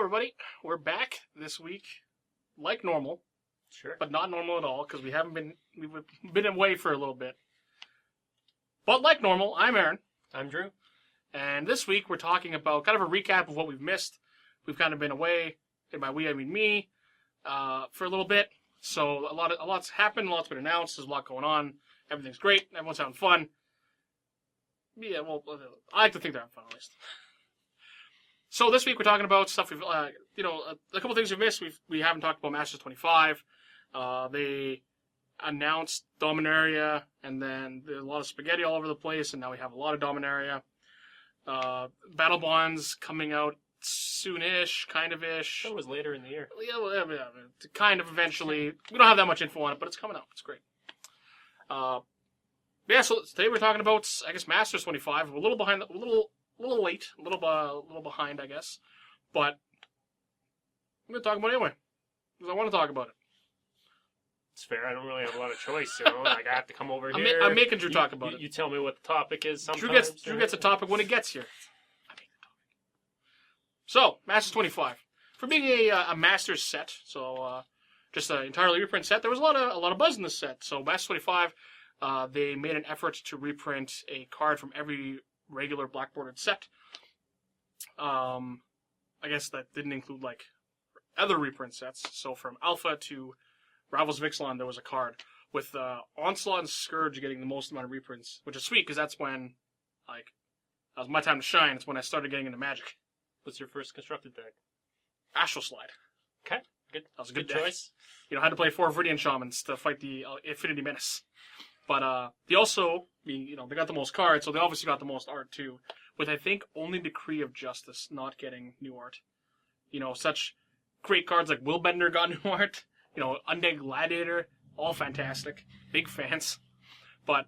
everybody. We're back this week, like normal, Sure. but not normal at all because we've been away for a little bit. But like normal, I'm Aaron, I'm Drew. and this week we're talking about kind of a recap of what we've missed. We've kind of been away, and by we I mean me, for a little bit. So a lot's happened, a lot's been announced. There's a lot going on. Everything's great. Everyone's having fun. Yeah, well, I like to think they're having fun at least. So this week we're talking about stuff we've, a couple things we've missed. We haven't talked about Masters 25. They announced Dominaria, and then there's a lot of spaghetti all over the place, and now we have a lot of Dominaria. Battle Bonds coming out soonish, kind of-ish. That was later in the year. Yeah, kind of eventually. We don't have that much info on it, but it's coming out. It's great. So today we're talking about, I guess, Masters 25. We're a little behind, a little late, a little behind, I guess. But I'm going to talk about it anyway, because I want to talk about it. It's fair. I don't really have a lot of choice, Like, I have to come over here. I'm making Drew talk about it. You tell me what the topic is sometimes. Drew gets a topic when it gets here. I make the topic. So, Masters 25. For being a Masters set, so just an entirely reprint set, there was a lot of buzz in this set. So, Masters 25, they made an effort to reprint a card from every regular black bordered set. I guess that didn't include like other reprint sets. So from Alpha to Ravels Vixlon, there was a card with Onslaught and Scourge getting the most amount of reprints, which is sweet because that's when that was my time to shine. It's when I started getting into Magic. What's your first constructed deck? Astral Slide. Okay, good. That was a good choice. I had to play 4 Viridian Shamans to fight the Infinity Menace. But they also, they got the most cards, so they obviously got the most art too. With, I think, only Decree of Justice not getting new art. Such great cards like Willbender got new art. Undead Gladiator, all fantastic. Big fans. But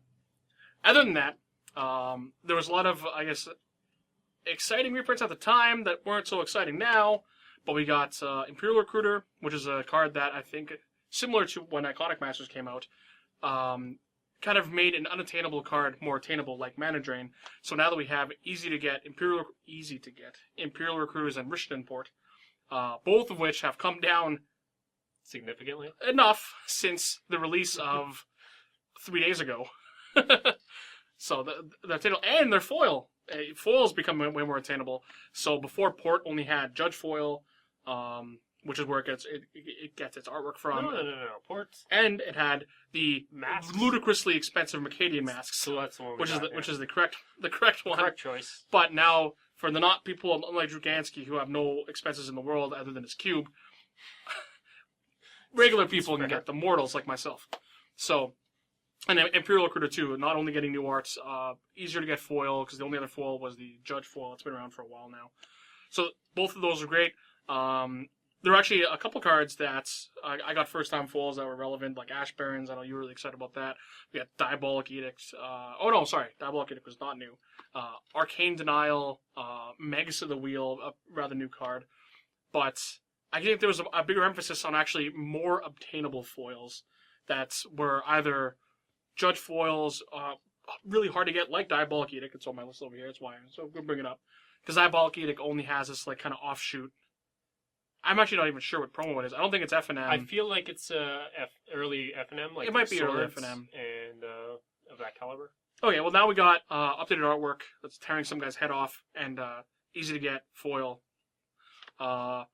other than that, there was a lot of, I guess, exciting reprints at the time that weren't so exciting now. But we got Imperial Recruiter, which is a card that I think, similar to when Iconic Masters came out, kind of made an unattainable card more attainable, like Mana Drain. So now that we have easy to get Imperial Recruiters and Rishadan Port, both of which have come down significantly enough since the release of 3 days ago. So the attainable, and their foil. Foils become way more attainable. So before Port only had Judge Foil, which is where it gets its artwork from. No. Ports. And it had the masks. Ludicrously expensive Mercadian masks. So that's the one which is the correct one. Correct choice. But now, for the not people like Drew Gansky who have no expenses in the world other than his cube, regular people can get the mortals like myself. So, and Imperial Recruiter 2, not only getting new arts, easier to get foil, because the only other foil was the Judge foil. It's been around for a while now. So both of those are great. There were actually a couple cards that I got first-time foils that were relevant, like Ash Barons. I know you were really excited about that. We got Diabolic Edict. Diabolic Edict was not new. Arcane Denial, Megas of the Wheel, a rather new card. But I think there was a bigger emphasis on actually more obtainable foils that were either Judge foils, really hard to get, like Diabolic Edict. It's on my list over here. That's why I'm going to bring it up. Because Diabolic Edict only has this kind of offshoot. I'm actually not even sure what promo it is. I don't think it's FNM. I feel like it's early FNM. Like it might be early FNM. And of that caliber. Oh yeah, well now we got updated artwork that's tearing some guy's head off and easy to get foil. So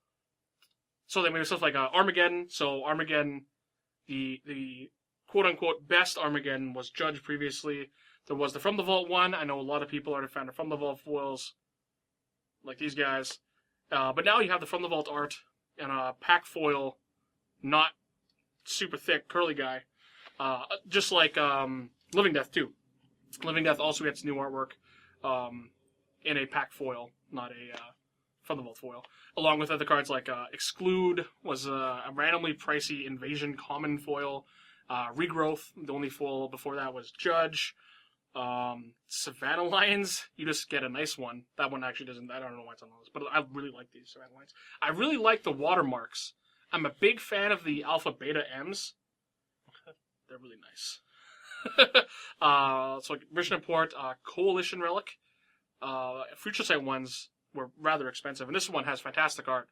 they made stuff like Armageddon. So Armageddon, the quote-unquote best Armageddon was Judge previously. There was the From the Vault one. I know a lot of people are a fan of From the Vault foils, like these guys. But now you have the From the Vault art and a pack foil, not super thick, curly guy. Just like Living Death, too. Living Death also gets new artwork in a pack foil, not a From the Vault foil. Along with other cards like Exclude was a randomly pricey Invasion common foil. Regrowth, the only foil before that was Judge. Savannah Lions, you just get a nice one. That one actually doesn't, I don't know why it's on the list, but I really like these Savannah Lions. I really like the watermarks. I'm a big fan of the Alpha Beta M's. They're really nice. So Mission Import, Coalition Relic, Future Sight ones were rather expensive. And this one has fantastic art.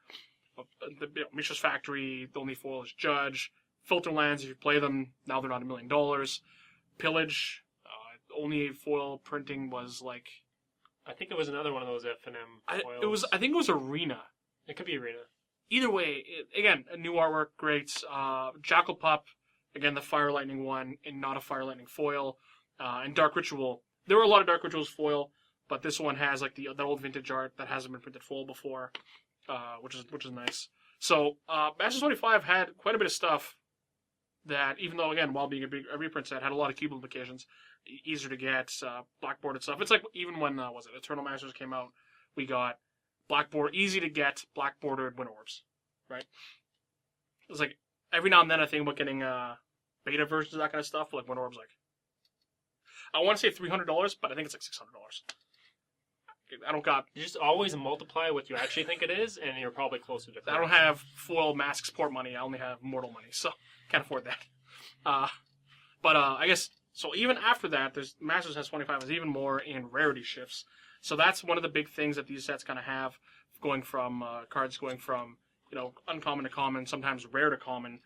Mishra's Factory, the only foil is Judge. Filter lands, if you play them, now they're not $1 million. Pillage, only foil printing was like... I think it was another one of those F&M foils. I think it was Arena. It could be Arena. Either way, again, a new artwork, great. Jackal Pup, again, the Fire Lightning one, and not a Fire Lightning foil. And Dark Ritual. There were a lot of Dark Rituals foil, but this one has like the old vintage art that hasn't been printed foil before, which is nice. So Masters 25 had quite a bit of stuff that, even though, again, while being a reprint set, had a lot of cube implications, easier to get, blackboarded stuff. It's like even when, Eternal Masters came out, we got blackboard, easy to get, blackboarded Wind Orbs, right? It's like, every now and then I think about getting beta versions of that kind of stuff, like Wind Orbs, like, I want to say $300, but I think it's like $600. I don't got... You just always multiply what you actually think it is, and you're probably closer to... I don't have foil mask support money. I only have mortal money, so can't afford that. But I guess... So even after that, there's Masters has 25 is even more in rarity shifts. So that's one of the big things that these sets kind of have, going from cards going from, uncommon to common, sometimes rare to common,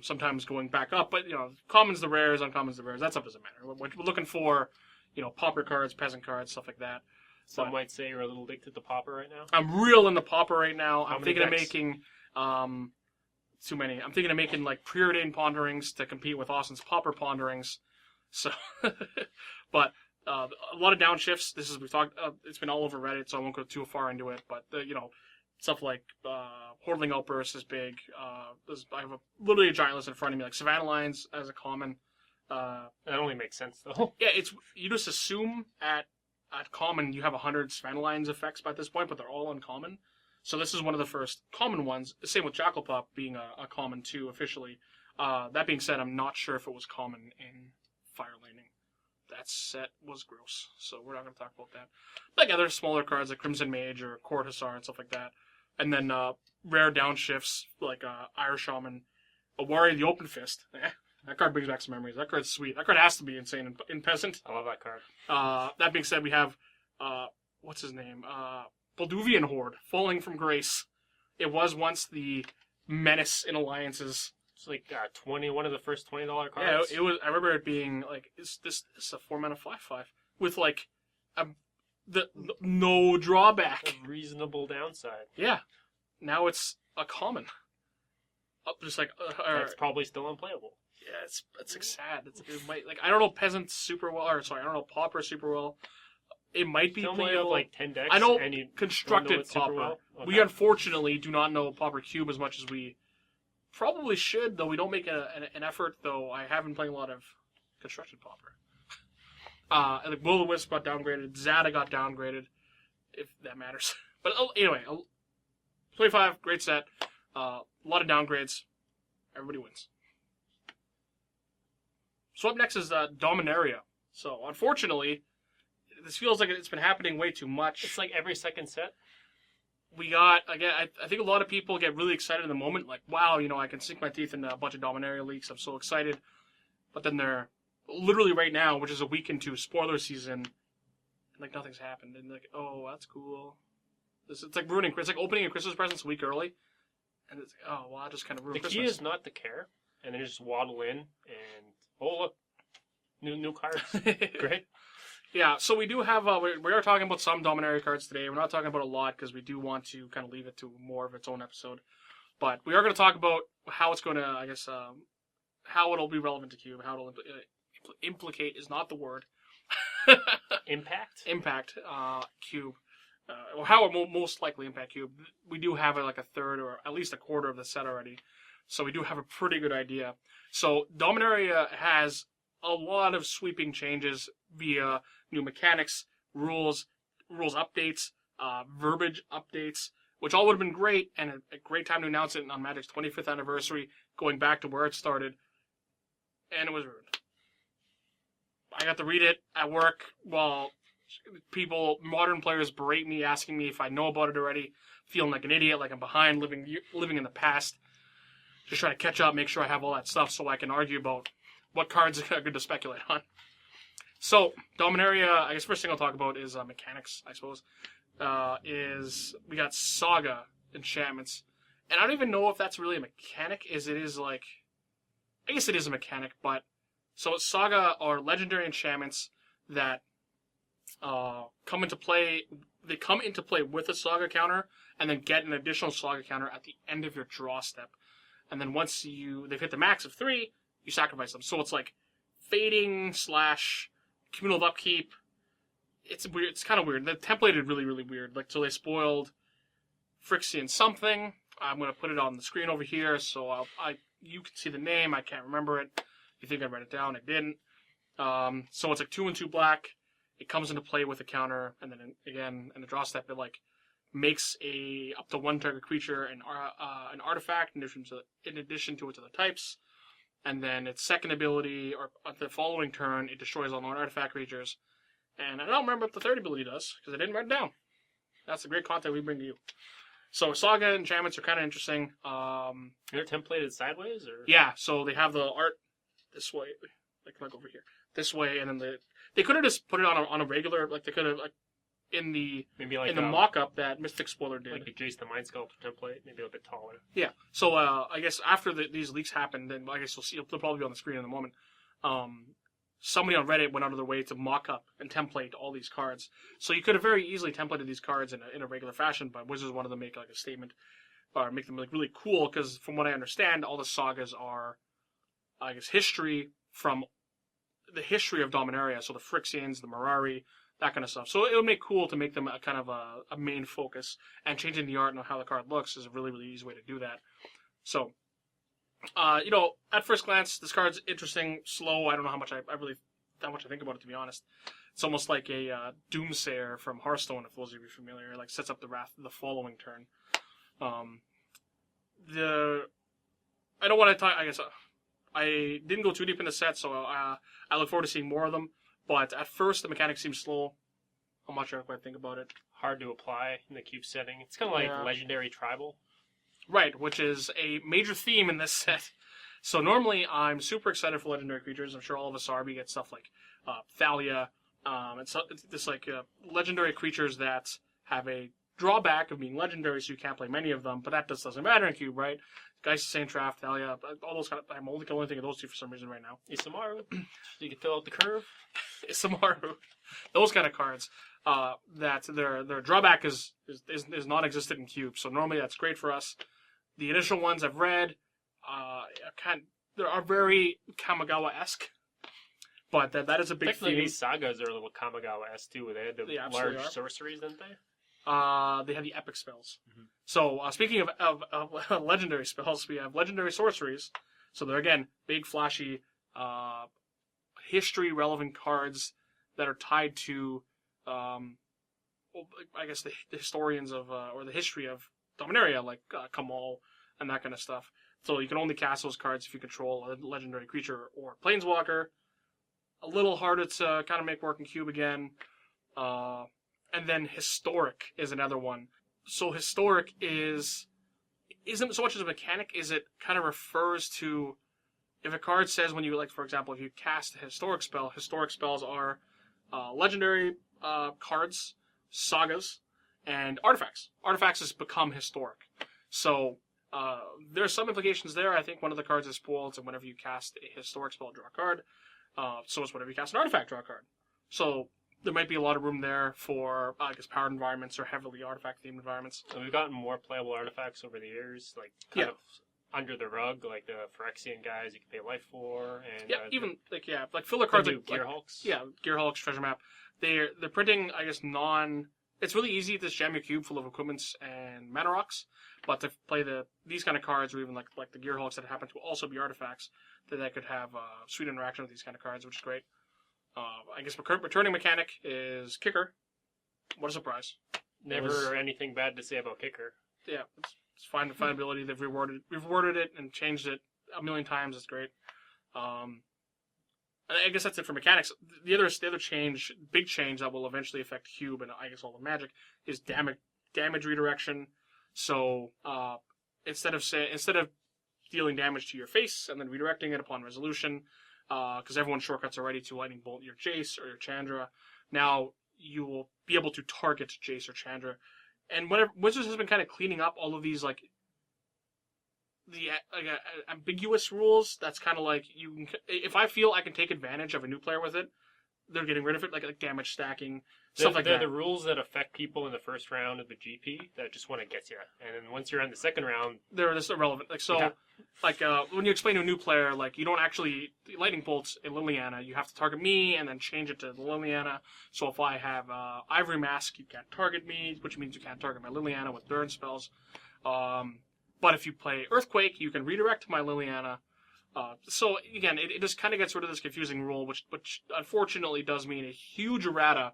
sometimes going back up. But, commons the rares, uncommons the rares. That stuff doesn't matter. We're looking for, pauper cards, peasant cards, stuff like that. Some might say you're a little addicted to Pauper right now. I'm real into Pauper right now. How I'm many thinking decks? of making too many. I'm thinking of making like preordained ponderings to compete with Austin's Pauper ponderings. So, but a lot of downshifts. We've talked. It's been all over Reddit, so I won't go too far into it. But stuff like Hordling Outburst is big. I have literally a giant list in front of me, like Savannah Lines as a common. That only makes sense though. Yeah, you just assume at common you have 100 Savannah Lines effects by this point, but they're all uncommon. So this is one of the first common ones. Same with Jackal Pup being a common too officially. That being said, I'm not sure if it was common in Fire Lightning. That set was gross, so we're not going to talk about that. Like other smaller cards like Crimson Mage or Court Hussar and stuff like that. And then rare downshifts like Irish Shaman, Awari the Open Fist. That card brings back some memories. That card's sweet. That card has to be insane in Peasant. I love that card. That being said, we have, what's his name? Balduvian Horde, Falling from Grace. It was once the menace in alliances. It's like one of the first $20 cards. Yeah, it was. I remember it being like, is this a 4-mana 5/5 with like the no drawback, a reasonable downside. Yeah, now it's a common. Just like that's probably still unplayable. Yeah, it's like sad. It might, like, I don't know Peasant super well, or sorry, I don't know Pauper super well. It might be Tell playable. me you have like 10 decks. I know and you constructed don't know it super Pauper. well? Okay. We unfortunately do not know Pauper Cube as much as we probably should, though we don't make an effort, though I have been playing a lot of constructed Pauper. Like Will-O-Wisp got downgraded, Zada got downgraded, if that matters. But anyway, 25, great set. A lot of downgrades. Everybody wins. So up next is Dominaria. So unfortunately, this feels like it's been happening way too much. It's like every second set. We got, again, I think a lot of people get really excited in the moment, like, wow, I can sink my teeth into a bunch of Dominaria leaks, I'm so excited. But then they're literally right now, which is a week into spoiler season, and like nothing's happened. And like, oh, that's cool. It's like ruining, it's like opening a Christmas present a week early. And it's like, oh, well, I just kind of ruined Christmas. The key is not to care, and then just waddle in, and, oh, look, new cards. Great. Yeah, so we do have, we are talking about some Dominaria cards today. We're not talking about a lot because we do want to kind of leave it to more of its own episode. But we are going to talk about how it's going to, I guess, how it'll be relevant to Cube, how it'll implicate is not the word. Impact? Impact Cube. Or how it will most likely impact Cube. We do have like a third or at least a quarter of the set already. So we do have a pretty good idea. So Dominaria has a lot of sweeping changes via new mechanics, rules updates, verbiage updates, which all would have been great, and a great time to announce it on Magic's 25th anniversary, going back to where it started, and it was ruined. I got to read it at work while modern players berate me, asking me if I know about it already, feeling like an idiot, like I'm behind, living in the past, just trying to catch up, make sure I have all that stuff so I can argue about what cards are good to speculate on. So, Dominaria, I guess first thing I'll talk about is mechanics, I suppose. is we got Saga enchantments. And I don't even know if that's really a mechanic, I guess it is a mechanic, but so Saga are legendary enchantments that come into play. They come into play with a Saga counter, and then get an additional Saga counter at the end of your draw step. And then once they've hit the max of 3, you sacrifice them. So it's like fading / cumulative upkeep. It's weird. It's kind of weird. The template is really, really weird. Like, so they spoiled Phyrexian something. I'm going to put it on the screen over here, so you can see the name. I can't remember it. You think I read it down? I didn't. So it's like 2 and 2 black. It comes into play with a counter, and then again in the draw step, it like makes a up to 1 target creature an artifact in addition to its other types. And then its second ability, or at the following turn, it destroys all non-artifact creatures. And I don't remember what the third ability does, because I didn't write it down. That's the great content we bring to you. So Saga enchantments are kind of interesting. They're templated sideways, or yeah. So they have the art this way, like over here, this way, and then they could have just put it on a regular, like they could have like in the mock-up that Mystic Spoiler did, like the Jace the Mind Sculptor template, maybe a bit taller. Yeah. So I guess after these leaks happen, then I guess you'll see. They'll probably be on the screen in a moment. Somebody on Reddit went out of their way to mock up and template all these cards. So you could have very easily templated these cards in a regular fashion, but Wizards wanted to make like a statement or make them like really cool, because from what I understand, all the sagas are, I guess, from the history of Dominaria. So the Phyrexians, the Rarity, that kind of stuff. So it would make cool to make them a kind of a main focus, and changing the art and how the card looks is a really, really easy way to do that. So, at first glance, this card's interesting, slow. I don't know how much I think about it, to be honest. It's almost like a Doomsayer from Hearthstone, if those of you are familiar. It like sets up the wrath the following turn. I don't want to talk. I guess I didn't go too deep in the set, so I look forward to seeing more of them. But at first, the mechanics seem slow. I'm not sure if I think about it. Hard to apply in the cube setting. It's kind of like Legendary Tribal. Right, which is a major theme in this set. So normally, I'm super excited for legendary creatures. I'm sure all of us are. We get stuff like Thalia. It's just like legendary creatures that have a drawback of being legendary, so you can't play many of them. But that just doesn't matter in cube, right? Geist Saint Traff, Thalia, all those kind of. I'm only thinking of those two for some reason right now. Isamaru, so you can fill out the curve. Isamaru, those kind of cards. That their drawback is non-existent in cube. So normally that's great for us. The initial ones I've read, they are very Kamigawa-esque, but that is a big theme. These sagas are a little Kamigawa-esque too. They had the large sorceries, didn't they? They have the epic spells. Mm-hmm. So speaking of legendary spells, we have legendary sorceries. So they're again big, flashy, history-relevant cards that are tied to, I guess the historians of or the history of Dominaria, like Kamal and that kind of stuff. So you can only cast those cards if you control a legendary creature or planeswalker. A little harder to kind of make work in cube again. And then historic is another one. So historic isn't so much as a mechanic, is it kind of refers to if a card says when you, like, for example, if you cast a historic spells are legendary cards, sagas, and artifacts. Artifacts has become historic. So there's some implications there. I think one of the cards is spoiled, and whenever you cast a historic spell, draw a card. So is whenever you cast an artifact, draw a card. So there might be a lot of room there for, I guess, powered environments or heavily artifact-themed environments. So we've gotten more playable artifacts over the years, like kind of under the rug, like the Phyrexian guys you can pay life for, and like filler cards like Gearhulks. Gearhulks, Treasure Map. They're printing, I guess, It's really easy to just jam your cube full of equipments and mana rocks, but to play these kind of cards, or even like the Gearhulks that happen to also be artifacts, that could have sweet interaction with these kind of cards, which is great. I guess returning mechanic is Kicker. What a surprise! Never anything bad to say about Kicker. Yeah, it's fine ability. They've rewarded it and changed it a million times. It's great. I guess that's it for mechanics. The other big change that will eventually affect cube and I guess all the Magic is damage redirection. So instead of dealing damage to your face and then redirecting it upon resolution, because everyone's shortcuts are ready to lightning bolt your Jace or your Chandra, now you will be able to target Jace or Chandra. And whenever Wizards has been kind of cleaning up all of these like ambiguous rules, that's kind of like you can, if I feel I can take advantage of a new player with it, they're getting rid of it, like damage stacking, stuff like that. They're the rules that affect people in the first round of the GP that just want to get you, and then once you're in the second round, they're just irrelevant. Like so, yeah. When you explain to a new player, like you don't actually lightning bolts in Liliana, you have to target me and then change it to the Liliana. So if I have Ivory Mask, you can't target me, which means you can't target my Liliana with burn spells. But if you play Earthquake, you can redirect my Liliana. So again, it just kind of gets rid of this confusing rule, which unfortunately does mean a huge errata,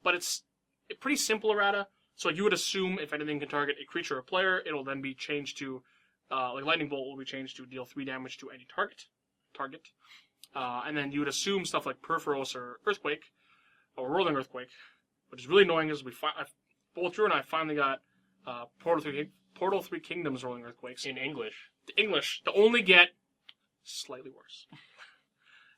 but it's a pretty simple errata. So you would assume if anything can target a creature or player, it'll then be changed to, like Lightning Bolt will be changed to deal 3 damage to any target. And then you would assume stuff like Perforos or Earthquake, or Rolling Earthquake, which is really annoying is both Drew and I finally got Portal 3 Kingdoms Rolling Earthquakes. in English. English to only get slightly worse.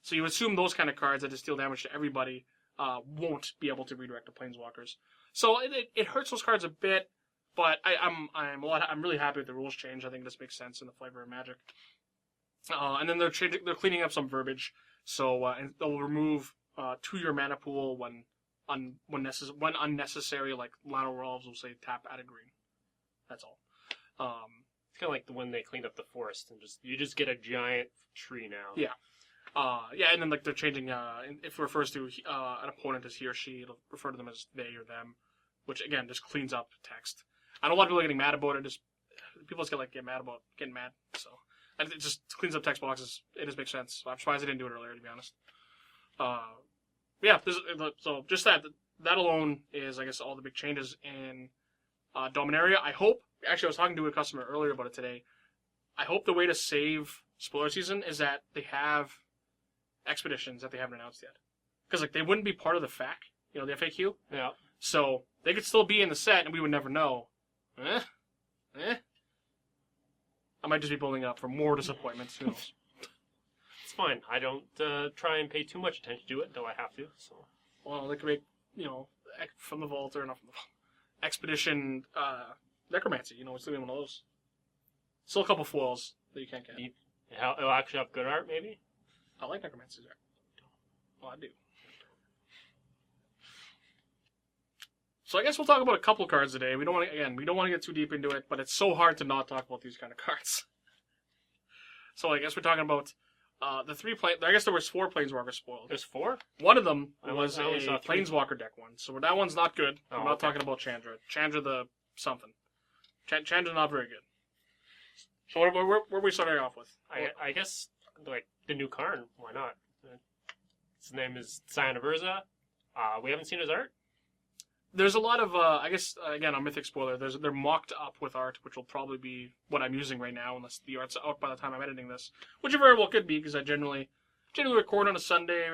So you assume those kind of cards that just deal damage to everybody won't be able to redirect the Planeswalkers. So it hurts those cards a bit, but I'm really happy with the rules change. I think this makes sense in the flavor of Magic. And then they're cleaning up some verbiage, so and they'll remove 2-year mana pool when unnecessary, like Lano Rolves will say tap add a green. That's all. It's kind of like when they cleaned up the forest and you just get a giant tree now. Yeah. And then like they're changing. If it refers to an opponent as he or she, it'll refer to them as they or them, which again just cleans up text. I know a lot of people are getting mad about it. People just get mad about getting mad. So and it just cleans up text boxes. It just makes sense. I'm surprised they didn't do it earlier, to be honest. So just that alone is, I guess, all the big changes in Dominaria. I hope. Actually, I was talking to a customer earlier about it today. I hope the way to save Spoiler Season is that they have expeditions that they haven't announced yet. Because like they wouldn't be part of the FAQ, the FAQ. Yeah. So they could still be in the set, and we would never know. I might just be building up for more disappointments. Who knows? It's fine. I don't try and pay too much attention to it until I have to. So. Well, they could make from the vault or not from the vault. Expedition Necromancy. It's still one of those. Still a couple foils that you can't get. It'll actually have good art, maybe? I like Necromancy's art. Well, I do. So I guess we'll talk about a couple cards today. We don't want to get too deep into it, but it's so hard to not talk about these kind of cards. So I guess we're talking about the 3 I guess there was 4 Planeswalkers spoiled. There's 4? One of them was I a Planeswalker deck one. So that one's not good. I'm not talking about Chandra. Chandra the something. Chandra's not very good. So where are we starting off with? I guess, like, the new Karn. Why not? His name is Scion of Urza. We haven't seen his art? There's a lot of, I guess, again, a Mythic spoiler. They're mocked up with art, which will probably be what I'm using right now, unless the art's out by the time I'm editing this. Which it very well could be, because I generally record on a Sunday,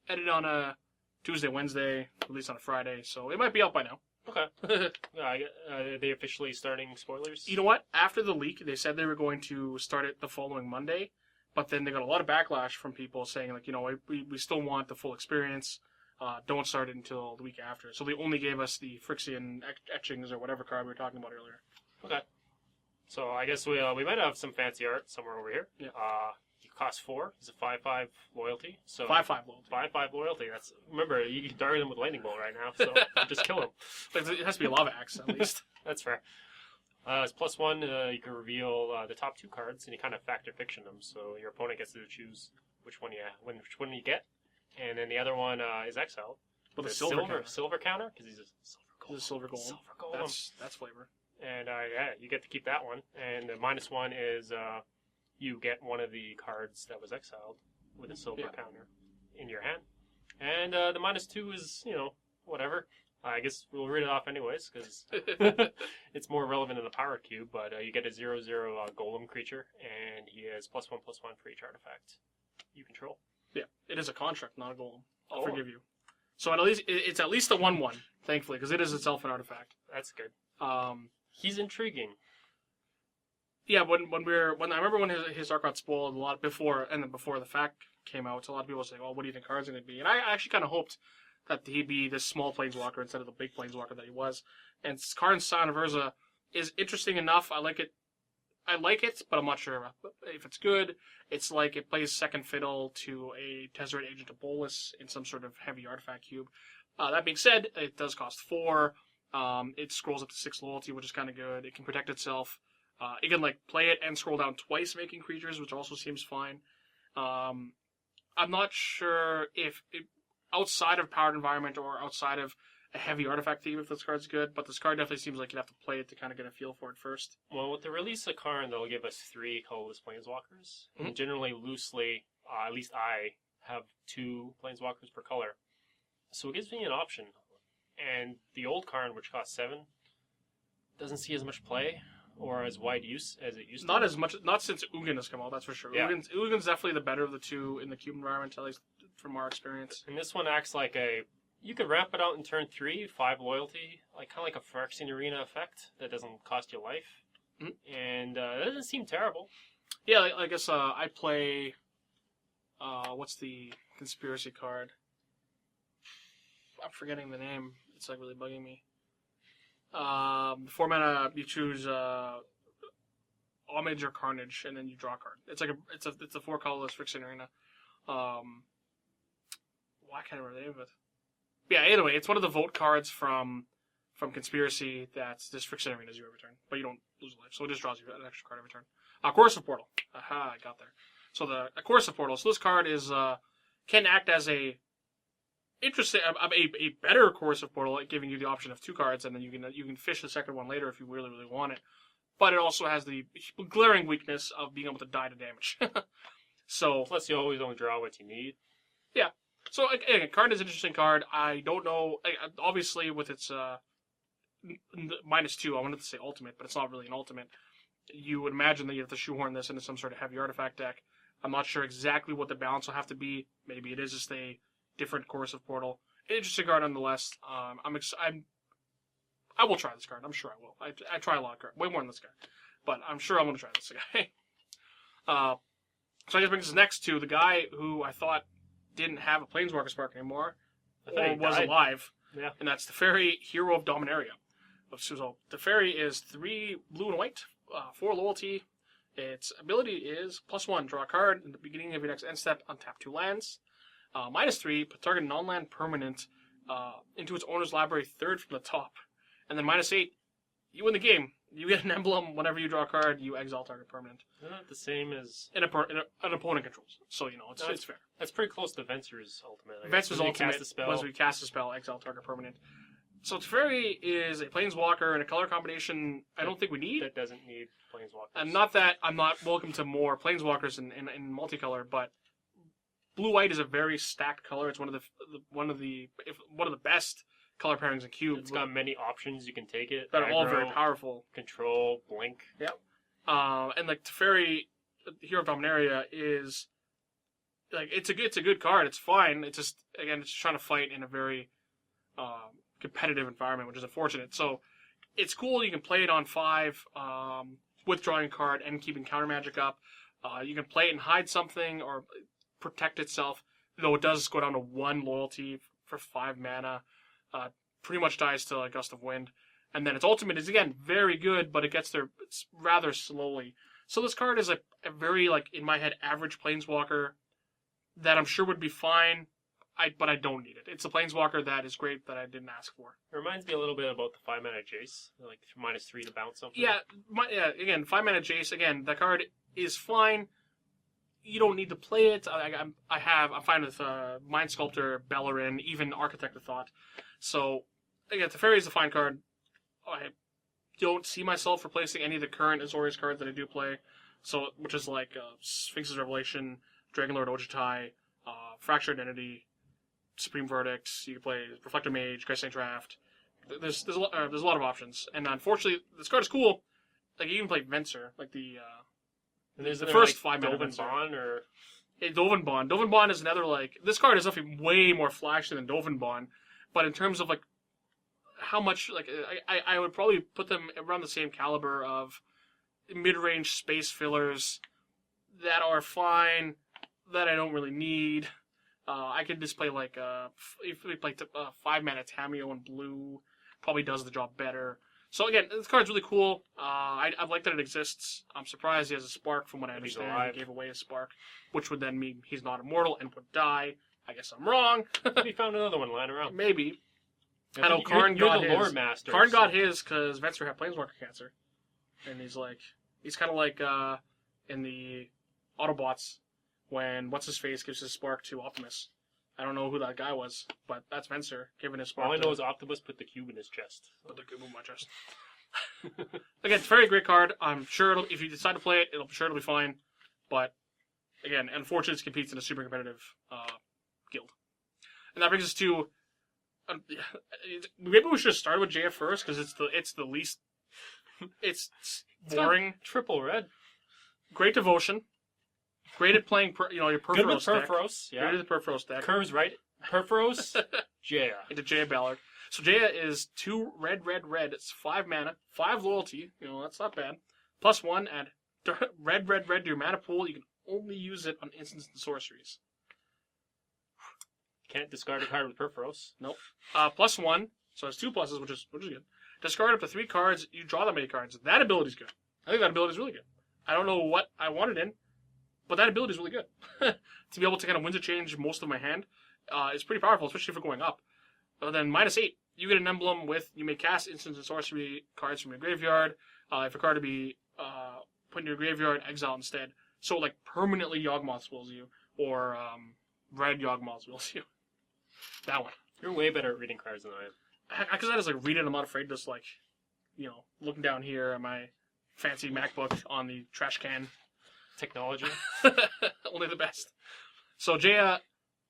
edit on a Tuesday, Wednesday, release on a Friday, so it might be out by now. Okay. Are they officially starting spoilers? You know what? After the leak, they said they were going to start it the following Monday, but then they got a lot of backlash from people saying, like, we still want the full experience. Don't start it until the week after. So they only gave us the Phyrexian etchings or whatever card we were talking about earlier. Okay. So I guess we might have some fancy art somewhere over here. Yeah. He costs 4. He's a 5/5 loyalty. So 5/5 loyalty. 5/5 loyalty. Remember, you can target him with lightning bolt right now. So just kill him. It has to be a lava axe at least. That's fair. It's +1. You can reveal the top 2 cards, and you kind of factor fiction them. So your opponent gets to choose which one you get. And then the other one is exiled. With a silver counter, because he's a silver golem. Silver golem. That's flavor. And you get to keep that one. And the -1 is you get one of the cards that was exiled with a silver counter in your hand. And the -2 is, whatever. I guess we'll read it off anyways, because it's more relevant in the power cube. But you get a 0/0 golem creature, and he has +1/+1 for each artifact you control. Yeah, it is a construct, not a golem. I'll forgive you. So it's at least a 1/1, thankfully, because it is itself an artifact. That's good. He's intriguing. Yeah, when I remember when his art got spoiled a lot before the FAQ came out, so a lot of people were saying, "Oh, what do you think cards are going to be?" And I actually kind of hoped that he'd be this small planeswalker instead of the big planeswalker that he was. And Karn's Scion of Urza is interesting enough. I like it, but I'm not sure if it's good. It's like it plays second fiddle to a Tezzeret Agent of Bolas in some sort of heavy artifact cube. That being said, it does cost 4. It scrolls up to 6 loyalty, which is kind of good. It can protect itself. It can play it and scroll down twice, making creatures, which also seems fine. I'm not sure if outside of Powered Environment or outside of a heavy artifact theme, if this card's good, but this card definitely seems like you'd have to play it to kind of get a feel for it first. Well, with the release of Karn, they'll give us 3 colorless planeswalkers. Mm-hmm. And generally, loosely, at least I have 2 planeswalkers per color. So it gives me an option. And the old Karn, which costs 7, doesn't see as much play or as wide use as it used to. Not as much, not since Ugin has come out, that's for sure. Yeah. Ugin's definitely the better of the two in the cube environment, at least from our experience. And this one acts like you could ramp it out in turn 3, 5 loyalty, kind of like a Phyrexian Arena effect that doesn't cost you life. Mm-hmm. And it doesn't seem terrible. Yeah, I guess I play, what's the conspiracy card? I'm forgetting the name. It's really bugging me. 4 mana, you choose Homage or Carnage, and then you draw a card. It's a 4 colorless Phyrexian Arena. I can't remember the name of it. Yeah, anyway, it's one of the vote cards from Conspiracy that's this Phyrexian Arena you every turn, but you don't lose a life, so it just draws you an extra card every turn. Corrosive Portal. Aha, I got there. So the Corrosive Portal. So this card is can act as a better Corrosive Portal, giving you the option of 2 cards, and then you can fish the second one later if you really, really want it. But it also has the glaring weakness of being able to die to damage. So plus, you always only draw what you need. Yeah. So again, Karn is an interesting card. I don't know. Obviously, with its -2, I wanted to say ultimate, but it's not really an ultimate. You would imagine that you have to shoehorn this into some sort of heavy artifact deck. I'm not sure exactly what the balance will have to be. Maybe it is just a different Corrosive Portal. Interesting card nonetheless. I will try this card. I'm sure I will. I try a lot of cards. Way more than this guy. But I'm sure I'm going to try this guy. So I guess brings us next to the guy who I thought didn't have a Planeswalker Spark anymore. Or was alive. Yeah. And that's Teferi, Hero of Dominaria. So Teferi is 3 blue and white, 4 loyalty. Its ability is +1, draw a card at the beginning of your next end step, untap 2 lands. -3, put target non-land permanent into its owner's library 3rd from the top. And then -8, you win the game. You get an emblem whenever you draw a card, you exile target permanent. Not the same as an opponent controls. So, it's fair. That's pretty close to Venser's ultimate. Venser's ultimate was we cast a spell, exile target permanent. So Teferi is a Planeswalker and a color combination I don't think we need. That doesn't need Planeswalkers. And not that I'm not welcome to more Planeswalkers in multicolor, but blue-white is a very stacked color. It's one of the best color pairings in Cube. It's got many options. You can take it. That are all very powerful. Control, blink. Yep. And Teferi, Hero of Dominaria, is it's a good card. It's fine. It's just it's trying to fight in a very competitive environment, which is unfortunate. So it's cool. You can play it on 5 with drawing a card and keeping counter magic up. You can play it and hide something or protect itself, though it does go down to 1 loyalty for 5 mana. Pretty much dies to a Gust of Wind. And then its ultimate is, again, very good, but it gets there rather slowly. So this card is a very, in my head, average Planeswalker that I'm sure would be fine, but I don't need it. It's a Planeswalker that is great that I didn't ask for. It reminds me a little bit about the 5 mana Jace, -3 to bounce something. Yeah, again, 5 mana Jace, again, that card is fine. You don't need to play it. I'm fine with Mind Sculptor, Bellerin, even Architect of Thought. So, again, Teferi is a fine card. I don't see myself replacing any of the current Azorius cards that I do play. So, which is Sphinx's Revelation, Dragonlord Ojutai, Fractured Identity, Supreme Verdict. You can play Reflector Mage, Christine Draft. There's a lot of options, and unfortunately, this card is cool. You can play Venser, And there's the first 5 Dovin minutes. Bond or Dovin Bond. Dovin Bond is another this card is definitely way more flashy than Dovin Bond, but in terms of how much I would probably put them around the same caliber of mid-range space fillers that are fine, that I don't really need. I could just play like if we play 5-mana Tameo in blue, probably does the job better. So again, this card's really cool. I like that it exists. I'm surprised he has a spark. From what I If he's understand, alive. he gave away a spark, which would then mean he's not immortal and would die. I guess I'm wrong. We found another one lying around. Maybe. I know Karn you're got the his. lore master. Karn so- got his because Venser had Planeswalker cancer, and he's kind of like in the Autobots when what's his face gives his spark to Optimus. I don't know who that guy was, but that's Venser giving his spark. All I to- know is Octopus put the cube in his chest. Put the cube in my chest. Again, it's a very great card. I'm sure if you decide to play it, it'll be fine. But again, unfortunately, it competes in a super competitive guild, and that brings us to. Maybe we should have started with JF first because it's the least. It's boring. Triple red. Great devotion. Great at playing. Your Good with Perforos deck. Perforos. Great Yeah. at the Perforos deck. Curves right. Perforos. Jaya. Into Jaya Ballard. So Jaya is 2 red. It's 5 mana, 5 loyalty. That's not bad. +1 add red to your mana pool. You can only use it on instants and sorceries. Can't discard a card with Perforos. +1, so it's 2 pluses, which is good. Discard up to 3 cards. You draw that many cards. That ability's good. I think that ability's really good. I don't know what I want it in, but that ability's really good. To be able to kind of Windsor change most of my hand is pretty powerful, especially for going up. Then -8, you get an emblem with you may cast instants and sorcery cards from your graveyard. If a card to be put in your graveyard, exile instead. So like permanently Yawgmoth wills you, or red Yawgmoth wills you. That one. You're way better at reading cards than I am. Because I just like read it, I'm not afraid. Just like, looking down here at my fancy MacBook on the trash can. Technology. Only the best. So Jaya,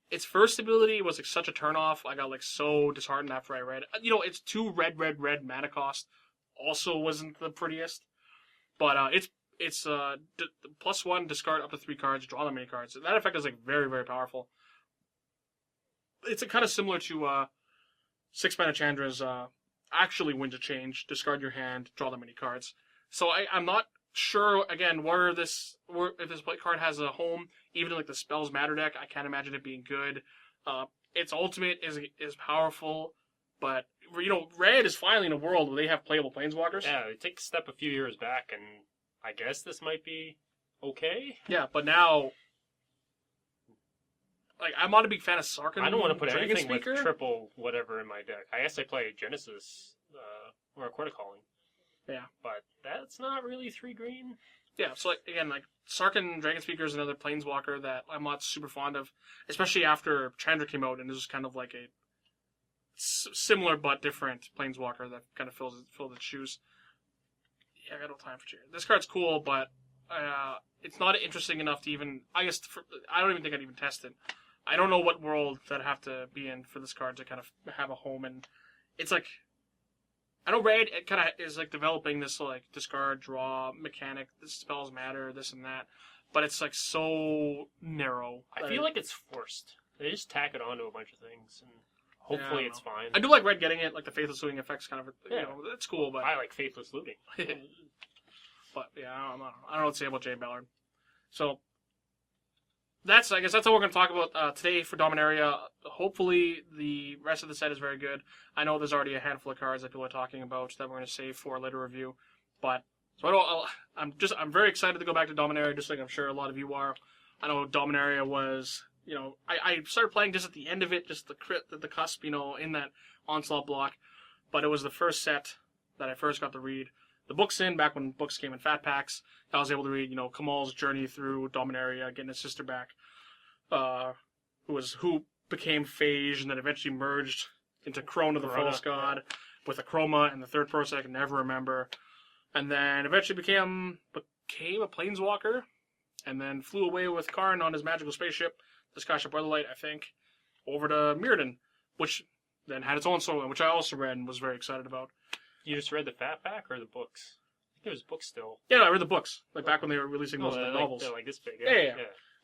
its first ability was like such a turnoff. I got like so disheartened after I read. It's 2 red mana cost. Also wasn't the prettiest, but it's +1 discard up to 3 cards, draw that many cards. That effect is like very very powerful. It's kind of similar to 6 mana Chandra's actually wins a change, discard your hand, draw that many cards. So I'm not sure again if this card has a home, even in like the Spells Matter deck. I can't imagine it being good. Its ultimate is powerful, but Red is finally in a world where they have playable Planeswalkers. Yeah, they take a step a few years back, and I guess this might be okay. Yeah, but now, like, I'm not a big fan of Sarkhan. I don't want to put Dragon anything Speaker. with triple whatever in my deck. I guess I play Genesis or Aquatic Calling. Yeah. But that's not really 3 green. Yeah, so again, Sarkhan Dragon Speaker is another Planeswalker that I'm not super fond of, especially after Chandra came out, and this is kind of like a similar but different Planeswalker that kind of fills its shoes. Yeah, I got no time for Chandra. This card's cool, but it's not interesting enough to even. I don't even think I'd even test it. I don't know what world that I have to be in for this card to kind of have a home, and it's like. I know Red it kind of is like developing this like discard draw mechanic. This Spells Matter, this and that, but it's like so narrow. I feel like it's forced. They just tack it onto a bunch of things, and hopefully Yeah, I it's don't know. fine. I do like Red getting it, like the Faithless Looting effects, kind of. Yeah. That's cool, but I like Faithless Looting. but yeah, I don't know what to say about Jay Ballard. So I guess that's all we're going to talk about today for Dominaria. Hopefully, the rest of the set is very good. I know there's already a handful of cards that people are talking about that we're going to save for a later review. But I'm very excited to go back to Dominaria, just like I'm sure a lot of you are. I know Dominaria was, I started playing just at the end of it, just the cusp, in that onslaught block. But it was the first set that I first got to read the books in, back when books came in fat packs. I was able to read, Kamal's journey through Dominaria, getting his sister back, who became Phage and then eventually merged into Krona the False God with a Chroma and the third person I can never remember. And then eventually became a Planeswalker, and then flew away with Karn on his magical spaceship, the Skyship Weatherlight, I think, over to Mirrodin, which then had its own storyline, which I also read and was very excited about. You just read the fat pack or the books? I think it was books still. Yeah, no, I read the books, back when they were releasing those novels. They're like this big. Yeah.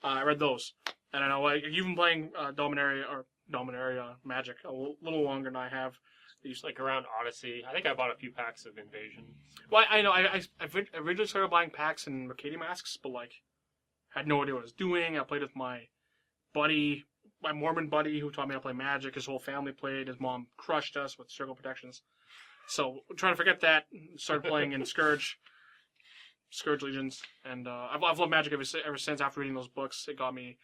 I read those. And I know you've been playing Dominaria Magic a little longer than I have. Like around Odyssey. I think I bought a few packs of Invasion. Well, I know. I originally started buying packs and Mercadian Masks, but had no idea what I was doing. I played with my buddy my Mormon buddy who taught me how to play Magic. His whole family played. His mom crushed us with Circle Protections. So I'm trying to forget that. Started playing in Scourge Legions, and I've loved Magic ever since. After reading those books, it got me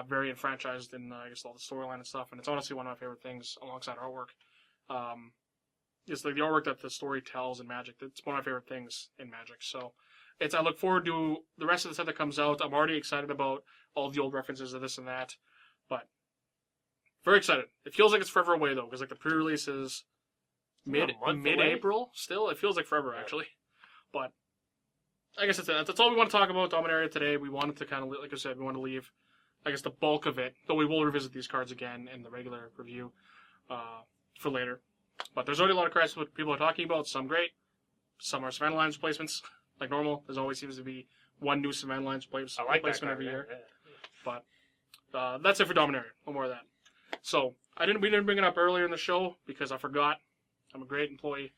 very enfranchised in I guess all the storyline and stuff. And it's honestly one of my favorite things alongside artwork. It's like the artwork that the story tells in Magic. It's one of my favorite things in Magic. So I look forward to the rest of the set that comes out. I'm already excited about all the old references to this and that, but very excited. It feels like it's forever away though, because like the pre-release is mid-April still. It feels like forever actually, but I guess that's all we want to talk about Dominaria today. We wanted to kind of, like I said, we want to leave, I guess, the bulk of it, though we will revisit these cards again in the regular review for later. But there's already a lot of cards that people are talking about. Some great, some are Savannah Lines replacements, like normal. There's always seems to be one new Savannah Lines replacement every year. Yeah. But that's it for Dominaria. No more of that. So we didn't bring it up earlier in the show because I forgot. I'm a great employee,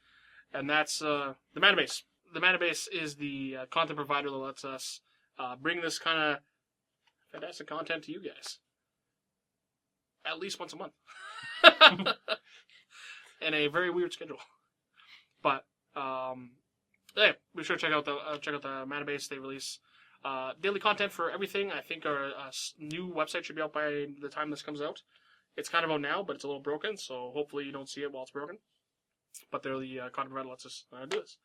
and that's the Mana Base. The Mana Base is the content provider that lets us bring this kind of fantastic content to you guys at least once a month. In a very weird schedule. But yeah, be sure to check out the Mana Base. They release daily content for everything. I think our new website should be out by the time this comes out. It's kind of out now, but it's a little broken, so hopefully you don't see it while it's broken. But they're the content provider that lets us do this.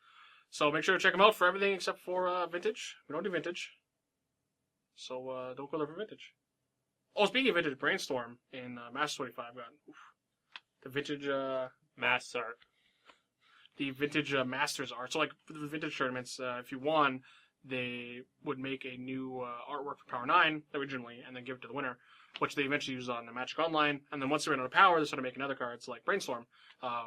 So make sure to check them out for everything except for Vintage. We don't do Vintage. So don't go there for Vintage. Oh, speaking of Vintage, Brainstorm in Masters 25 got the Vintage Mass art. The Vintage Masters art. So like the Vintage tournaments, if you won, they would make a new artwork for Power 9 originally and then give it to the winner, which they eventually used on the Magic Online. And then once they ran out of Power, they started making other cards like Brainstorm.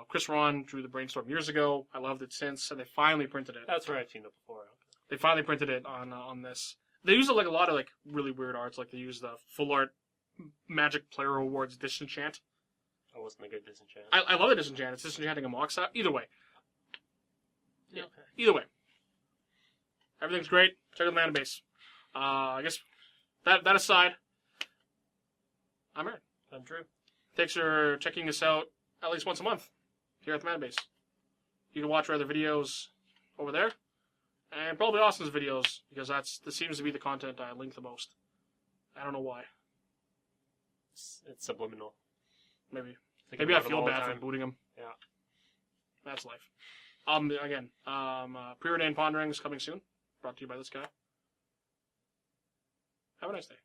Chris Ron drew the Brainstorm years ago. I loved it since, and they finally printed it. That's where I've seen it before. They finally printed it on this. They use it like a lot of like really weird arts. Like they use the full art Magic Player Awards Disenchant. That wasn't a good disenchant. I love the Disenchant. It's disenchanting a mock set. Either way. Yeah. Okay. Either way. Everything's great. Check out the Mana Base. I guess that aside, I'm Aaron. I'm Drew. Thanks for checking us out at least once a month here at the Mana Base. You can watch our other videos over there, and probably Austin's videos, because this seems to be the content I link the most. I don't know why. It's subliminal. Maybe I feel bad for booting him. Yeah. That's life. Again, Preordained Ponderings coming soon. Brought to you by this guy. Have a nice day.